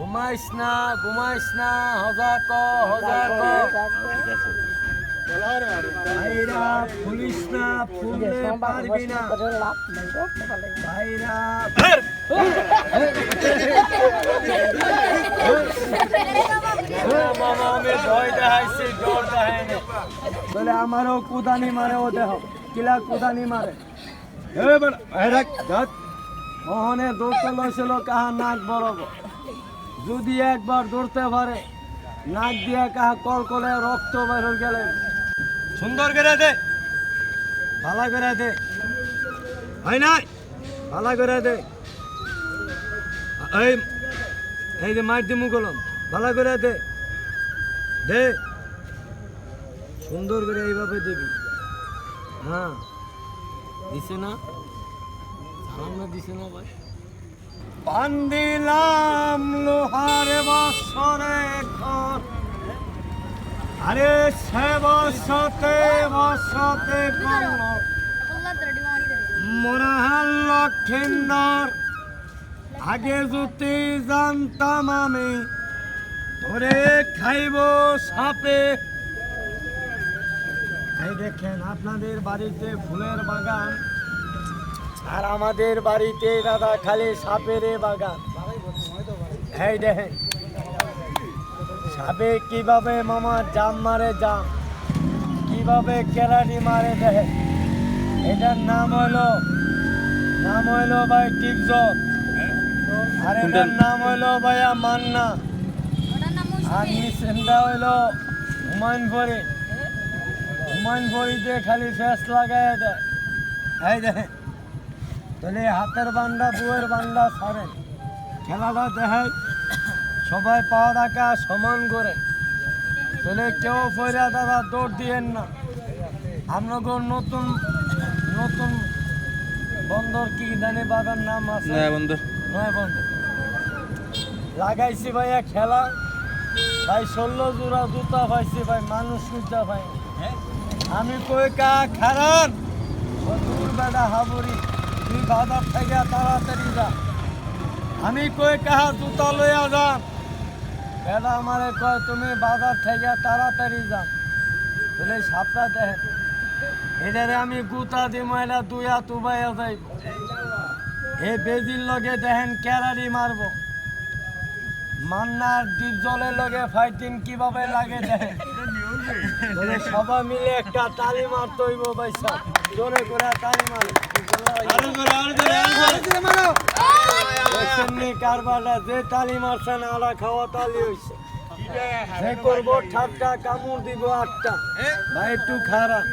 ঘুমাইস না হজাক ভাইরা ফুলিস না, ফুললে পারবি না ভাইরা। মামা আমি ভয় দেখাইছি, ডর দেখাইনি বলে আমারও কুদানি মারে, ও দেহ কিলা কুদানি মারে। মোহনে দৌড়তে লইছিল কাহা নাক বরব, যদি একবার দৌড়তে পারে নাক দিয়ে কাহা কল করে রক্ত বের হয়ে গেলে। সুন্দর করে দে, ভালো করে দে, হয় নাই ভালো করে দে। এই যে মার দিমু গলম, ভালো করে দে দে, সুন্দর করে এইভাবে দিবি। হ্যাঁ দিছে না, সামনে দিছে না ভাই। পান দিলাম লোহার বছরে ঘর, আরে সে বসতে করল মরাহাল লক্ষিন্দর। আগে যদি জানতাম আমি ধরে খাইব সাপে। এই দেখেন আপনাদের বাড়িতে ফুলের বাগান, আর আমাদের বাড়িতে দাদা খালি সাপের বাগান। এই দেখেন সাপে কিভাবে মামা জাম মারে, জাম কিভাবে কেরানি মারে দেখেন। এটার নাম হইলো ভাই টিকজট, আর এটার নাম হইলো ভাইয়া মান্না, আর নিচেনটা হইলো হুমায়ুন ফরিদে খালি ফেস লাগাই দেয়। এই দেখেন তাহলে হাতের বান্ডা বুয়ের বান্ডা ছাড়েন, খেলাটা দেখেন সবাই পা রাখা সমান করে। তাহলে কেউ ফইরা দাদা দৌড় দিয়েন না। আপনাকে নতুন বন্দর কি জানি বাবার নাম আছে, নয় বন্দর লাগাইছি ভাইয়া খেলা ভাই। 16 জোড়া জুতা পাইছি ভাই, মানুষ জুতা পাই। আমি কই কা খারান দূর বেড়া হাবুরি, তুই বাজার থেকে তাড়াতাড়ি যা। আমি কই কাহা জুতা লইয়া যান, বেড়া আমারে কয় তুমি বাজার থেকে তাড়াতাড়ি যান। বলে সাপটা দেখেন, এটারে আমি গুতা দিব, এটা দুয়া তুবাইয়া যাইব। এই বেজির লগে দেখেন কেরারি মারব, মান্নার ডিপ জলের লগে ফাইটিং কিভাবে লাগে দেখেন। সবাই মিলে একটা তালি মারতে হইব পয়সা, জোরে করে তালি মারো। কারবারটা যে তালি মারছেন আলা খাওয়া তালি হয়েছে। সে করবো ঠাট্টা, কামড় দিব 8টা ভাই, একটু খারাপ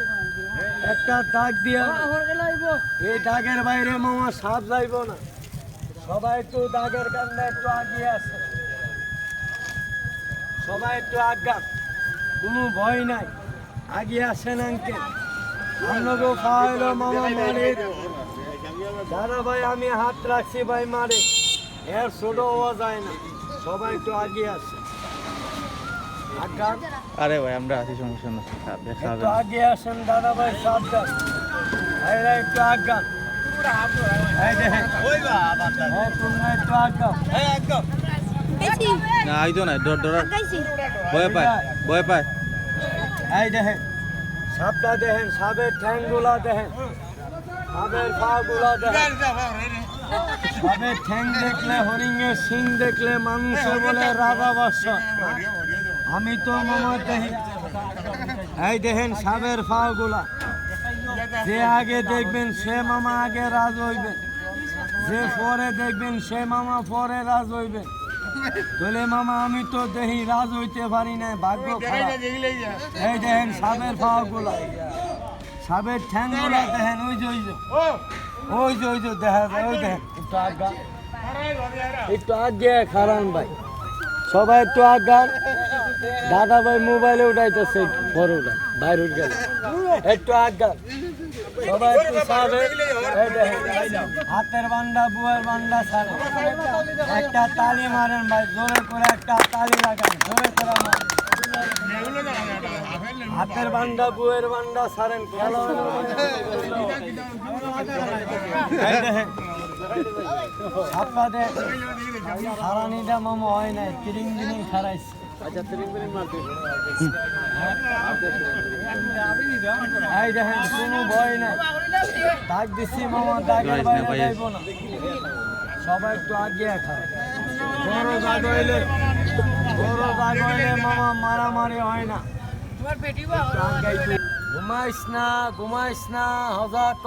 একটা দাগ দিয়া। এই দাগের বাইরে মামা সাপ যাইব না, সবাই একটু দাগের কান্না একটু আগিয়ে আসে, সবাই একটু আজ্ঞা, কোনো ভয় নাই, আগিয়ে আসেন আঙ্কেল। আপনাকেও খাওয়াইলো মামা মারে দাদা ভাই, আমি হাত রাখছি ভাই মারে, এর ছোট হওয়া যায় না, সবাই একটু আগিয়ে আসে। আরে ভাই আমরা আছি, সমস্যা না, একটু আগে আসেন দাদা ভাই, সাবধান ভাইরা, একটু আজ্ঞা। একটু আজ্ঞা না আইতো না, ডর ভয় পায়। এই দেখেন সাপটা দেখেন, সাপের ঠ্যাংগুলা দেখেন, সাপের পা গুলা দেখেন। সাপের ঠ্যাং দেখলে, হরিণের সিং দেখলে মানুষে বলে রাজা বাদশা। আমি তো মামা দেখি, এই দেখেন সাপের পা গুলা, যে আগে দেখবেন সে মামা আগে রাজ হইবে, যে পরে দেখবেন সে মামা পরে রাজ হইবে। তাহলে মামা আমি তো দেখি রাজ হইতে পারি না, ভাগ্য খারাপ। এই দেখেন সাপের পা গুলা, সাপের ঠ্যাং গুলা দেখেন, ওই যে দেখা যায়, ওই দেখেন একটু আগে খারান ভাই, সবাই একটু আজ্ঞা। দাদা ভাই মোবাইলে উঠাইতেছে, বড়টা বাইরে উঠে গেল, একটু আজ্ঞা সবাই একটু সাবে। হাতের বান্ডা বুয়ের বান্ডা ছাড়ে, একটা তালি মারেন ভাই, জোরে করে একটা তালি লাগান, জোরে করে মারেন। হাতের বান্ডা বুয়ের বান্ডা ছাড়েন, খেলা সাপটা দেখ হারানিটা মামা হয় নাই তিরিং দিনই খারাইছে আচ্ছা তিরিং তিরিং মারতে এই দেখেন কোনো ভয় নাই দাগ দিচ্ছি মামা দাগের বাইরে যাইব না সবাই একটু আগে খায় বড় দাগ হইলে মামা মারামারি হয় না ঘুমাইস না হজা ক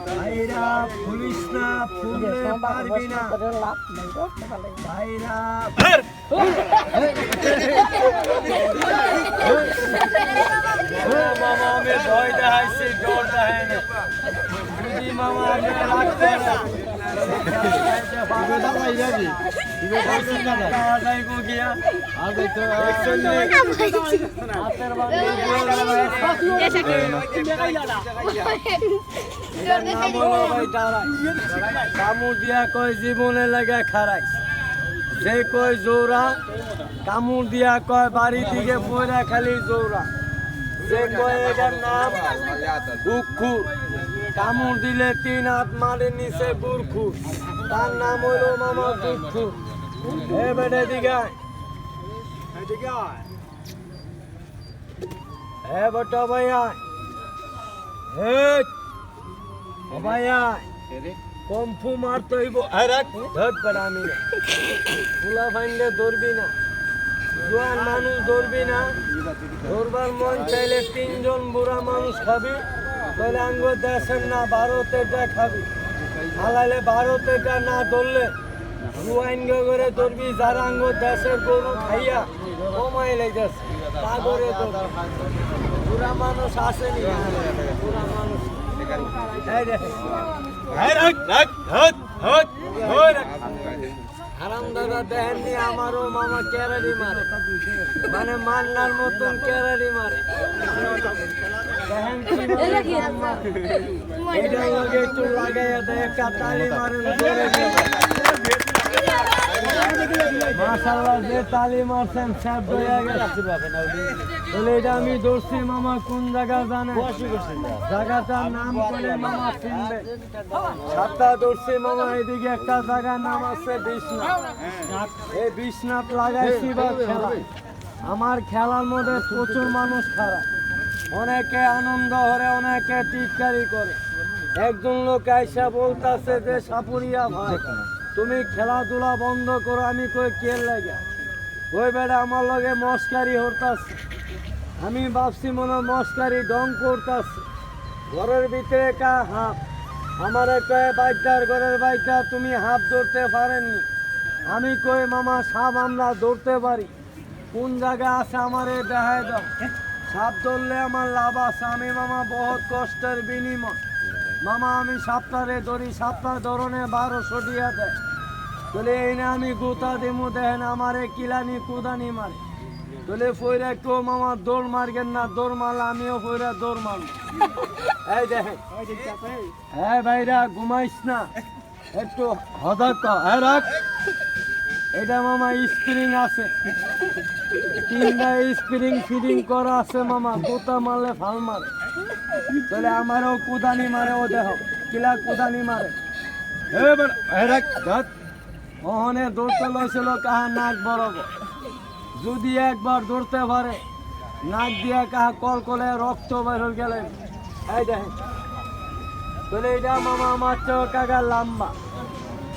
ভাইরা ফুলিস না ফুললে পারবি না ভাইরা মামা আমি ভয় দেখাইছি ডর দেখাই না যদি মামা আমি রাখতে না কামড় দিয়া কয় জীবনে লাগে খারাই যে কয় জোরা কামড় দিয়া কয় বাড়ি দিকে পয়রা খালি জোরা যে কয় এটার নাম উক্ষু কামড় দিলে 3 হাত মাটির নিচে গুরখু তার নাম হইল মামা দুঃখু এ বেটে দিগায় হে বটা ভাইয়া হে ভাইয়া কম্ফু মারতে হইব ধর আমি ফুলা ফাইনলে ধরবি না জোয়ান মানুষ ধরবি না ধরবার মন চাইলে 3 জন বুড়া মানুষ খাবি তাহলে আঙ্গ দেশের না ভারতেরটা খাবি হালাইলে ভারতেরটা না ধরলে জুয়াইন করে ধরবি যারা আঙ্গ দেশের গরু খাইয়া কমাই লেগেছে তা করে ধরবি বুড়া মানুষ আসেনি বুড়া মানুষ হারাম দাদা দেখেননি আমারও মামা কেরারি মারে মানে মান্নার মতন কেরারি মারে দেখেন এটা লগে একটু লাগাইয়া দেয় কাতালি মারেন মাশাআল্লাহ যে তালি মারছেন সব হয়ে গেছে বলে এটা আমি ধরছি মামা কোন জায়গা জানে জায়গাটার নাম করে মামা চিনবে সাতটা ধরছি মামা এদিকে একটা জায়গার নাম আছে বিশ্বনাথ এই বিশ্বনাথ লাগাইছি বা খেলা আমার খেলার মধ্যে প্রচুর মানুষ খারাপ অনেকে আনন্দ করে অনেকে টিটকারি করে একজন লোক আইসা বলতাছে যে সাপুরিয়া ভাই তুমি খেলাধুলা বন্ধ করো আমি কই কে লাগে ওই বেড়া আমার লগে মস্কারি হতাছে আমি ভাবছি মনে মস্কারি ডং করতাছে ঘরের ভিতরে কা হাফ আমার কয়ে বাইকটার ঘরের বাইকটা তুমি হাফ ধরতে পারেননি আমি কই মামা সাপ আমরা ধরতে পারি কোন জায়গায় আছে আমারে দেখায় দাও সাপ ধরলে আমার লাভ আছে আমি মামা বহুত কষ্টের বিনিময় মামা আমি সাপটারে ধরি সাপটার ধরনে 1200 টাকা দেয় বলে এই না আমি গোতা দেমু দেখেন আমারে কিলানি কুদানি মারে বলে ফইরা কেউ মামা দৌড় মারবেন না দৌড় মারলে আমিও ফইরা দৌড় মারব এই দেখেন হ্যাঁ ভাইরা ঘুমাইস না একটু হদাক রাখ এটা মামা স্প্রিং আছে 3টা স্প্রিং ফিডিং করা আছে মামা গোতা মারলে ফাল মারে তাহলে আমারও কুদানি মারে ও দেহ কিলা কুদানি মারে ওখানে দৌড়তে লইছিল কাহা নাক বড় যদি একবার দৌড়তে পারে নাক দিয়া কাহা কলকলে রক্ত বের গেলে এই দেখেন তাহলে এটা মামা আমার চেয়ে কাকা লম্বা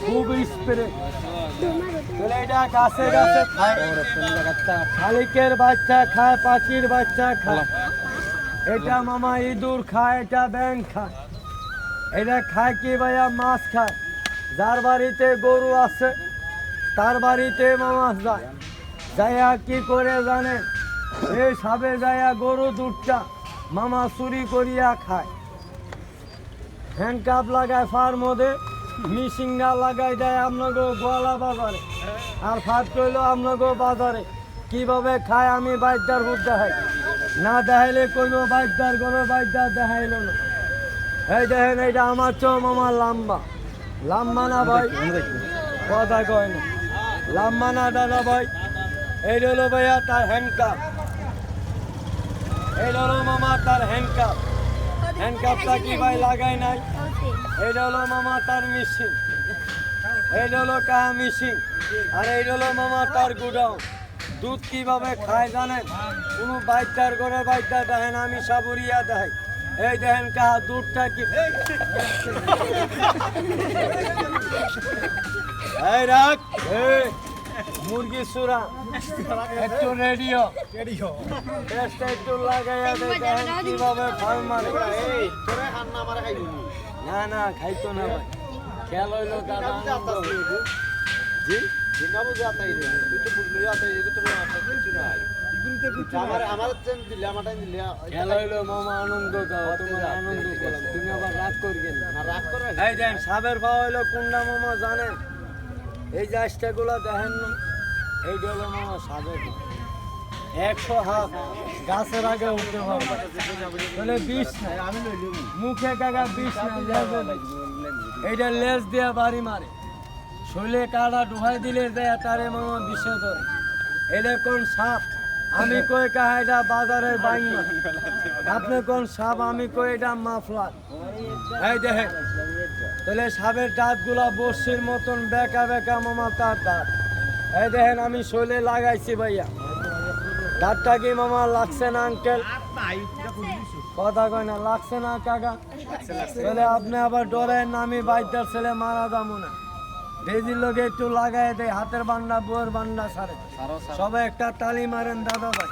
খুব স্প্রে তাহলে এটা গাছে গাছে খায় শালিকের বাচ্চা খায় পাখির বাচ্চা খায় এটা মামা ইঁদুর খায় এটা ব্যাং খায় এটা খায় কি ভাইয়া মাছ খায় যার বাড়িতে গরু আছে তার বাড়িতে মামা যায় যাইয়া কি করে জানেন এই সাবে যাইয়া গরু দুধটা মামা চুরি করিয়া খায় হ্যান্ডকাপ লাগায় ফার মধ্যে মিশিংটা লাগাই দেয় আপনাকে গোয়ালা বাজারে আর ফাট করলো আপনাকে বাজারে কিভাবে খায় আমি বাইকদার ভোট দেখাই না দেখাইলে কইব বাইকদার গরু বাইকদার দেখাইল না এই দেখেন এইটা আমার চোখ মামা লম্বা লম্বা না ভাই কথা কয় না লম্বা না দাদা ভাই এই হলো ভাইয়া তার হ্যান্ডকাপ এই হলো মামা তার হ্যান্ডকাপ হ্যান্ডকাপটা কি ভাই লাগাই নাই? এটা হলো মামা তার মেশিন, এইটা হলো কাহা মেশিন, আর এইটা হলো মামা তার গুডাউন। দুধ কিভাবে খায় জানেন? কোনো বাইকটার করে বাইকটা দেখেন, আমি সাবুরিয়া দেখাই। এই দেখেন কাহা দুধটা কি এই রাখ এই মুরগি সুরা একটু রেডিও টেস্টটা একটু লাগাইয়া দেখেন কিভাবে ফাল মারে। না না খাইতো না ভাই, খেয়াল হইলো দাদা জি খেয়াল হইলো মামা আনন্দ দাও, তোমার আনন্দ করলাম, তুমি আবার রাগ করবে না। এই দেন সাবের পাওয়া হইলো কোনটা মামা জানেন? এই যে আষ্টাগুলা দেখেন না, এইটা হলো মামা সাবের 100 হাত গাছের আগে উঠতে পারবে, তাহলে 20 নাই মুখে কাকা 20 নাই লেজে নাই। এইটা লেজ দিয়া বাড়ি মারে, শৈলে কাটা ঢুকাই দিলে দেয় তারে মামা বিষে ধরে। এটা কোন সাপ? আমি কই কাহা এটা বাজারের বাইনা। আপনি কোন সাপ? আমি কই এটা মাফলার। এই দেখেন তাহলে সাপের দাঁতগুলা বর্ষির মতন বেঁকা বেঁকা মামা তার দাঁত। এই দেখেন আমি শৈলে লাগাইছি ভাইয়া, দাঁতটা কি মামা লাগছে না আঙ্কেল? কথা কয় না, লাগছে না কাকা? তাহলে আপনি আবার ডরেন না আমি বাইকটার ছেলে মারা যাবো না। বেজির লোকে একটু লাগাই দেয়, হাতের বান্ডা বউয়ের বান্ডা সারে সবাই একটা তালি মারেন দাদা ভাই।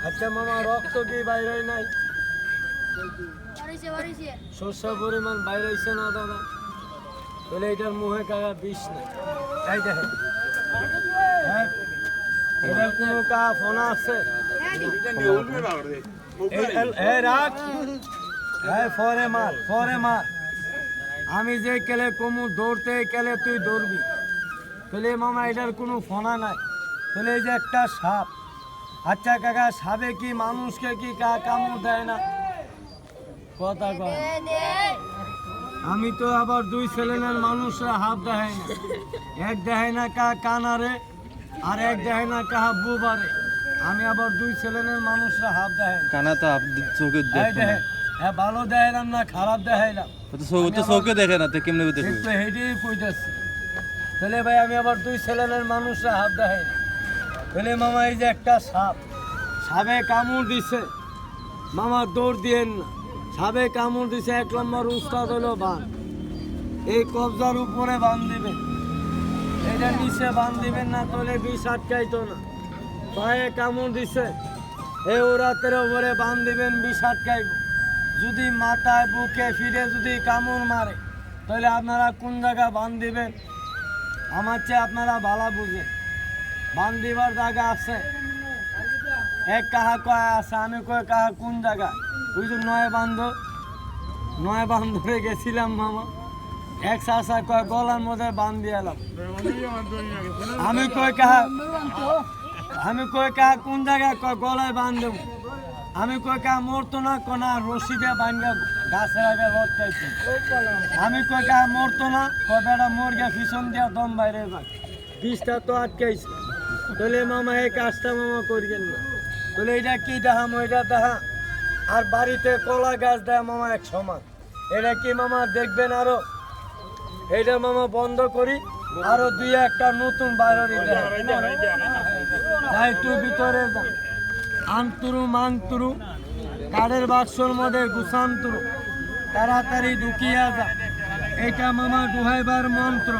আচ্ছা মামা রক্ত কি বাইরে নাই? শস্য পরিমাণ বাইরে হয়েছে না দাদা? তাহলে এটার মুখে কাকা বিষ নেই। তাই দেখেন এটার কোনো কা ফোনা আছে? ফরে মার আমি যে কেলে কমু দৌড়তে কেলে তুই দৌড়বি। তাহলে মামা এটার কোনো ফোনা নাই। তাহলে এই যে একটা সাপ, আচ্ছা কাকা সাপে কি মানুষকে কি কামড় দেয় না? কথা কয় আমি তো আবার 2 ছেলেনের মানুষরা হাত দেখায় না, এক দেখায় না কা কানারে আর এক দেখায় না কাহা বুবারে। আমি আবার 2 ছেলেনের মানুষরা হাত দেখায় না। কানা তো চোখে দেখে না, হ্যাঁ ভালো দেখাইলাম না খারাপ দেখাইলাম? তো চোখে দেখে না, তো কেমনে দেখবে? একটু হেঁটেই কইতাছি। তাহলে ভাই আমি আবার 2 ছেলেনের মানুষরা হাত দেখাই না। তাহলে মামা এই যে একটা সাপ, সাপে কামড় দিছে মামা দৌড় দিয়েন না। সাপে কামড় দিছে 1 নম্বর উস্তাদ হলো বান। এই কবজার উপরে বান দিবেন, এটা নিচে বান দিবেন না, তাহলে বিষ আটকাইতো না। পায়ে কামড় দিছে এই ওরাতের উপরে বান দিবেন, বিষ আটকাইব। যদি মাথায় বুকে ফিরে যদি কামড় মারে তাহলে আপনারা কোন জায়গা বান দিবেন? আমার চেয়ে আপনারা ভালো বুঝেন। বান দিবার জায়গা আছে, এক কাহা কয় আছে, আমি কয় কাহা কোন জায়গা? ওই যে নয় বান্ধবে গেছিলাম মামা, এক চাষা কয় গলার মধ্যে বান দিয়ে এলাম। আমি কয় কাহা কোন জায়গায়? কয় গলায় বান দেব। আমি কয় কাহা মরতো না? কোনা রশি দিয়ে বান্ধা গাছের আগে রথ চাইছে। আমি কয় কাহা মরতো না? কয় বেড়া মর গিয়া পিছন দিয়া দম বাইরে যায়, বিষটা তো আটকাইছে। তাহলে মামা এই কাজটা মামা করিয়েন না। তাহলে এটা কি দেখাম? ওইটা দেখা আর বাড়িতে কলা গাছ দেয় মামা এক সমান, এটা কি মামা দেখবেন? আরো এটা মামা বন্ধ করি, আরো 2-1টা নতুন বাইরের একটু ভিতরে যা আন্তরু মান্তরু কাঠের বাক্সর মধ্যে গুছান্তরু তাড়াতাড়ি ঢুকিয়া যা। এটা মামা ডুহাইবার মন্ত্র।